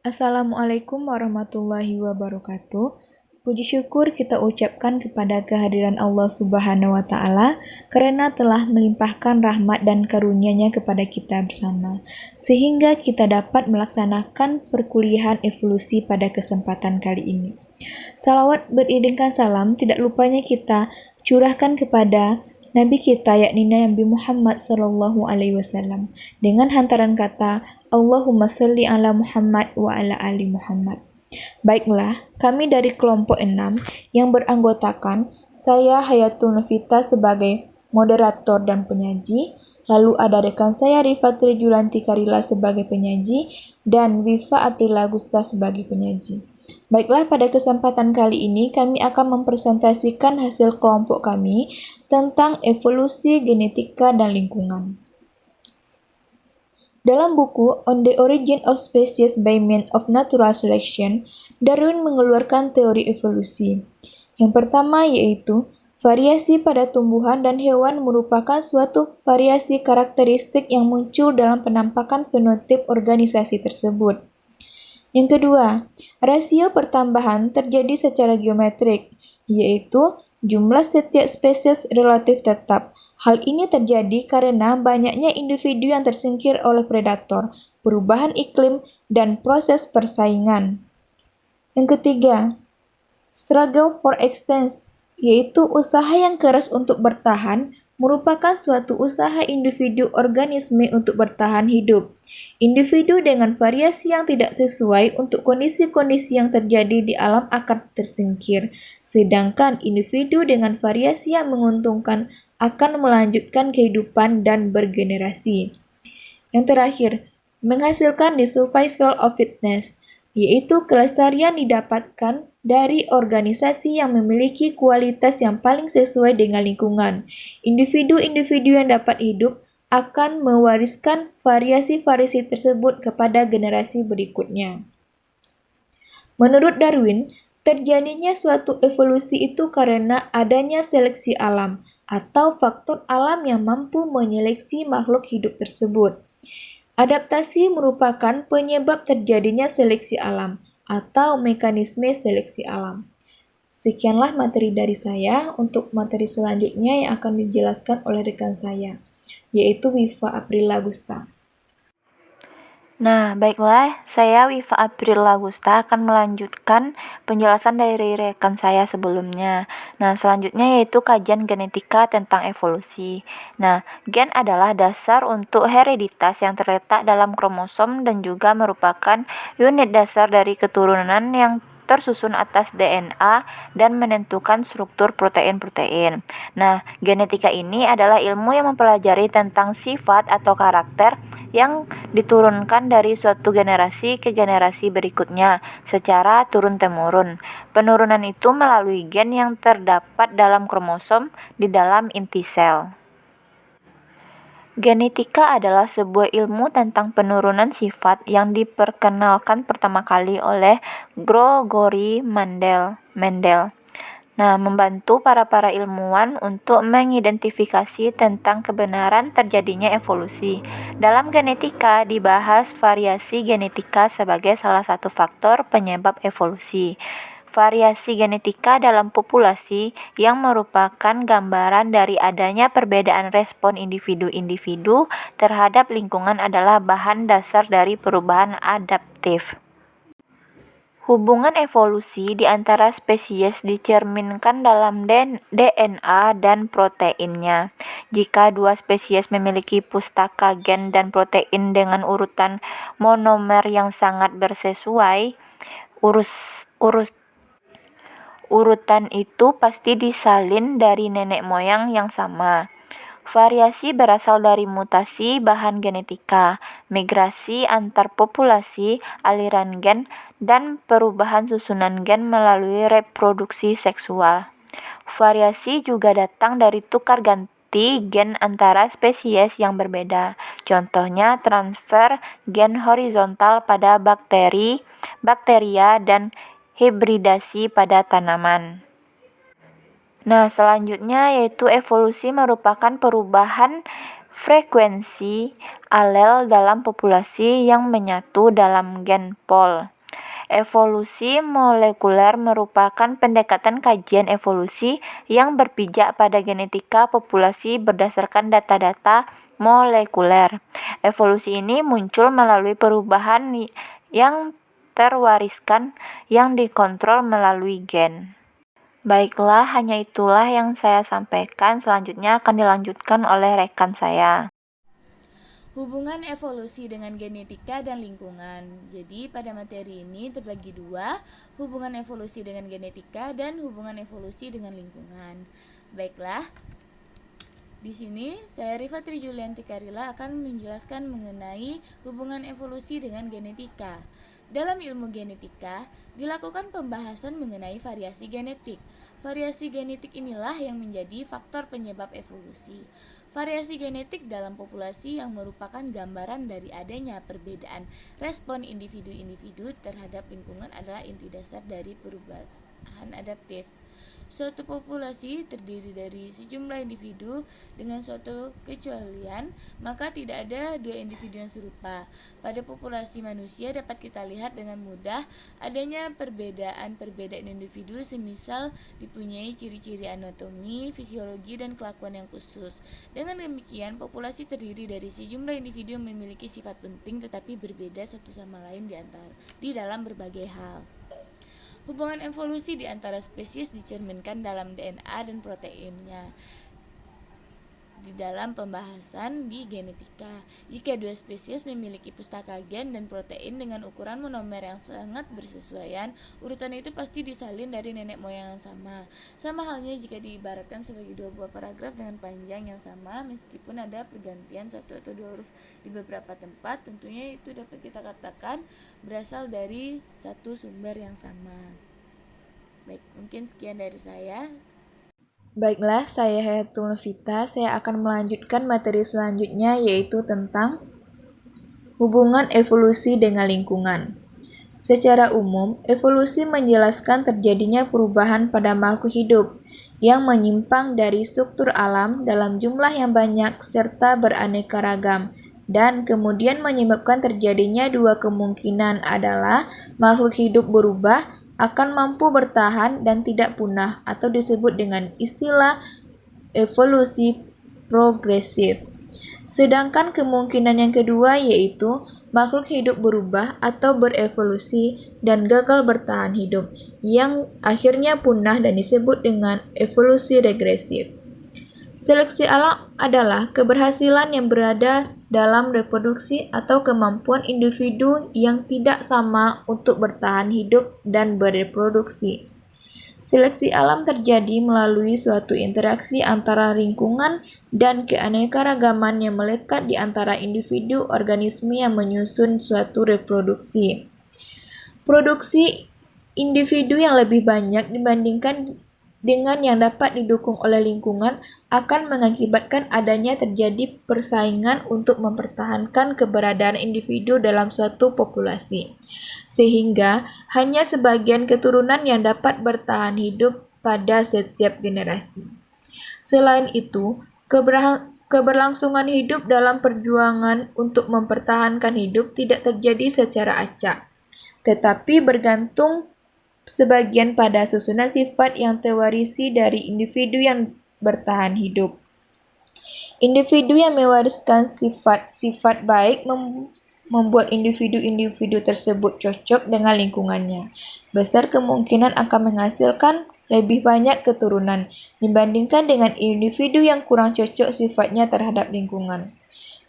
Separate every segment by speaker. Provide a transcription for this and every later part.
Speaker 1: Assalamualaikum warahmatullahi wabarakatuh. Puji syukur kita ucapkan kepada kehadiran Allah Subhanahu wa Ta'ala karena telah melimpahkan rahmat dan karunia-Nya kepada kita bersama, sehingga kita dapat melaksanakan perkuliahan evolusi pada kesempatan kali ini. Salawat beriringkan salam tidak lupanya kita curahkan kepada Nabi kita yakni Nabi Muhammad sallallahu alaihi wasallam dengan hantaran kata Allahumma sholli ala Muhammad wa ala ali Muhammad. Baiklah, kami dari kelompok 6 yang beranggotakan saya Hayatul Novita sebagai moderator dan penyaji, lalu ada rekan saya Rifatri Julanti Karila sebagai penyaji dan Wifa Aprila Agusta sebagai penyaji. Baiklah, pada kesempatan kali ini kami akan mempresentasikan hasil kelompok kami tentang evolusi genetika dan lingkungan. Dalam buku On the Origin of Species by Means of Natural Selection, Darwin mengeluarkan teori evolusi. Yang pertama yaitu, variasi pada tumbuhan dan hewan merupakan suatu variasi karakteristik yang muncul dalam penampakan fenotip organisasi tersebut. Yang kedua, rasio pertambahan terjadi secara geometrik, yaitu jumlah setiap spesies relatif tetap. Hal ini terjadi karena banyaknya individu yang tersingkir oleh predator, perubahan iklim, dan proses persaingan. Yang ketiga, struggle for existence, yaitu usaha yang keras untuk bertahan, merupakan suatu usaha individu organisme untuk bertahan hidup. Individu dengan variasi yang tidak sesuai untuk kondisi-kondisi yang terjadi di alam akan tersingkir, sedangkan individu dengan variasi yang menguntungkan akan melanjutkan kehidupan dan bergenerasi. Yang terakhir, menghasilkan the survival of fitness, yaitu kelestarian didapatkan dari organisasi yang memiliki kualitas yang paling sesuai dengan lingkungan. Individu-individu yang dapat hidup akan mewariskan variasi-variasi tersebut kepada generasi berikutnya. Menurut Darwin, terjadinya suatu evolusi itu karena adanya seleksi alam atau faktor alam yang mampu menyeleksi makhluk hidup tersebut. Adaptasi merupakan penyebab terjadinya seleksi alam atau mekanisme seleksi alam. Sekianlah materi dari saya. Untuk materi selanjutnya yang akan dijelaskan oleh rekan saya, yaitu Wifa Aprila Agusta.
Speaker 2: Nah, baiklah, saya Wifa Aprila Agusta akan melanjutkan penjelasan dari rekan saya sebelumnya. Nah, selanjutnya yaitu kajian genetika tentang evolusi. Nah, gen adalah dasar untuk hereditas yang terletak dalam kromosom dan juga merupakan unit dasar dari keturunan yang tersusun atas DNA dan menentukan struktur protein-protein. Nah, genetika ini adalah ilmu yang mempelajari tentang sifat atau karakter yang diturunkan dari suatu generasi ke generasi berikutnya secara turun-temurun. Penurunan itu melalui gen yang terdapat dalam kromosom di dalam inti sel. Genetika adalah sebuah ilmu tentang penurunan sifat yang diperkenalkan pertama kali oleh Gregory Mendel. Nah, membantu para ilmuwan untuk mengidentifikasi tentang kebenaran terjadinya evolusi. Dalam genetika dibahas variasi genetika sebagai salah satu faktor penyebab evolusi. Variasi genetika dalam populasi yang merupakan gambaran dari adanya perbedaan respon individu-individu terhadap lingkungan adalah bahan dasar dari perubahan adaptif. Hubungan evolusi di antara spesies dicerminkan dalam DNA dan proteinnya. Jika dua spesies memiliki pustaka gen dan protein dengan urutan monomer yang sangat bersesuai, urutan itu pasti disalin dari nenek moyang yang sama. Variasi berasal dari mutasi bahan genetika, migrasi antar populasi, aliran gen, dan perubahan susunan gen melalui reproduksi seksual. Variasi juga datang dari tukar ganti gen antara spesies yang berbeda. Contohnya transfer gen horizontal pada bakteri, bakteria, dan hibridasi pada tanaman. Nah, selanjutnya yaitu evolusi merupakan perubahan frekuensi alel dalam populasi yang menyatu dalam gen pool. Evolusi molekuler merupakan pendekatan kajian evolusi yang berpijak pada genetika populasi berdasarkan data-data molekuler. Evolusi ini muncul melalui perubahan yang terwariskan yang dikontrol melalui gen. Baiklah, hanya itulah yang saya sampaikan. Selanjutnya akan dilanjutkan oleh rekan saya.
Speaker 3: Hubungan evolusi dengan genetika dan lingkungan. Jadi pada materi ini terbagi dua, hubungan evolusi dengan genetika dan hubungan evolusi dengan lingkungan. Baiklah, di sini saya Rifatri Julianti Karila akan menjelaskan mengenai hubungan evolusi dengan genetika. Dalam ilmu genetika, dilakukan pembahasan mengenai variasi genetik. Variasi genetik inilah yang menjadi faktor penyebab evolusi. Variasi genetik dalam populasi yang merupakan gambaran dari adanya perbedaan respon individu-individu terhadap lingkungan adalah inti dasar dari perubahan adaptif. Suatu populasi terdiri dari sejumlah individu dengan suatu kecualian, maka tidak ada dua individu yang serupa. Pada populasi manusia dapat kita lihat dengan mudah adanya perbedaan individu semisal dipunyai ciri-ciri anatomi, fisiologi, dan kelakuan yang khusus. Dengan demikian, populasi terdiri dari sejumlah individu yang memiliki sifat penting tetapi berbeda satu sama lain di dalam berbagai hal. Hubungan evolusi di antara spesies dicerminkan dalam DNA dan proteinnya di dalam pembahasan di genetika. Jika dua spesies memiliki pustaka gen dan protein dengan ukuran monomer yang sangat bersesuaian, urutan itu pasti disalin dari nenek moyang yang sama. Sama halnya jika diibaratkan sebagai dua buah paragraf dengan panjang yang sama, meskipun ada pergantian satu atau dua huruf di beberapa tempat, tentunya itu dapat kita katakan berasal dari satu sumber yang sama. Baik, mungkin sekian dari saya.
Speaker 1: Baiklah, saya Hayatul Novita. Saya akan melanjutkan materi selanjutnya, yaitu tentang hubungan evolusi dengan lingkungan. Secara umum, evolusi menjelaskan terjadinya perubahan pada makhluk hidup yang menyimpang dari struktur alam dalam jumlah yang banyak serta beraneka ragam, dan kemudian menyebabkan terjadinya dua kemungkinan adalah makhluk hidup berubah, akan mampu bertahan dan tidak punah, atau disebut dengan istilah evolusi progresif. Sedangkan kemungkinan yang kedua yaitu makhluk hidup berubah atau berevolusi dan gagal bertahan hidup, yang akhirnya punah dan disebut dengan evolusi regresif. Seleksi alam adalah keberhasilan yang berada dalam reproduksi atau kemampuan individu yang tidak sama untuk bertahan hidup dan bereproduksi. Seleksi alam terjadi melalui suatu interaksi antara lingkungan dan keanekaragaman yang melekat di antara individu organisme yang menyusun suatu reproduksi. Produksi individu yang lebih banyak dibandingkan dengan yang dapat didukung oleh lingkungan akan mengakibatkan adanya terjadi persaingan untuk mempertahankan keberadaan individu dalam suatu populasi, sehingga hanya sebagian keturunan yang dapat bertahan hidup pada setiap generasi. Selain itu, keberlangsungan hidup dalam perjuangan untuk mempertahankan hidup tidak terjadi secara acak, tetapi bergantung sebagian pada susunan sifat yang terwarisi dari individu yang bertahan hidup. Individu yang mewariskan sifat-sifat baik membuat individu-individu tersebut cocok dengan lingkungannya. Besar kemungkinan akan menghasilkan lebih banyak keturunan dibandingkan dengan individu yang kurang cocok sifatnya terhadap lingkungan.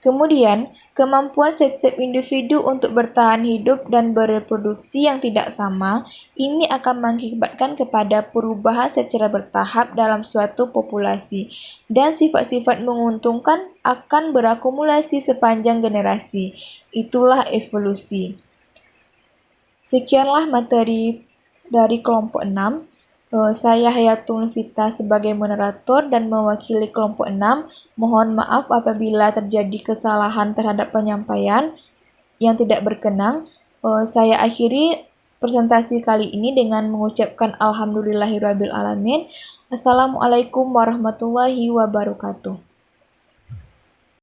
Speaker 1: Kemudian, kemampuan setiap individu untuk bertahan hidup dan bereproduksi yang tidak sama, ini akan mengakibatkan kepada perubahan secara bertahap dalam suatu populasi, dan sifat-sifat menguntungkan akan berakumulasi sepanjang generasi. Itulah evolusi. Sekianlah materi dari kelompok 6. Saya Hayatul Novita sebagai moderator dan mewakili kelompok 6. Mohon maaf apabila terjadi kesalahan terhadap penyampaian yang tidak berkenan. Saya akhiri presentasi kali ini dengan mengucapkan alhamdulillahirabbil alamin. Assalamualaikum warahmatullahi wabarakatuh.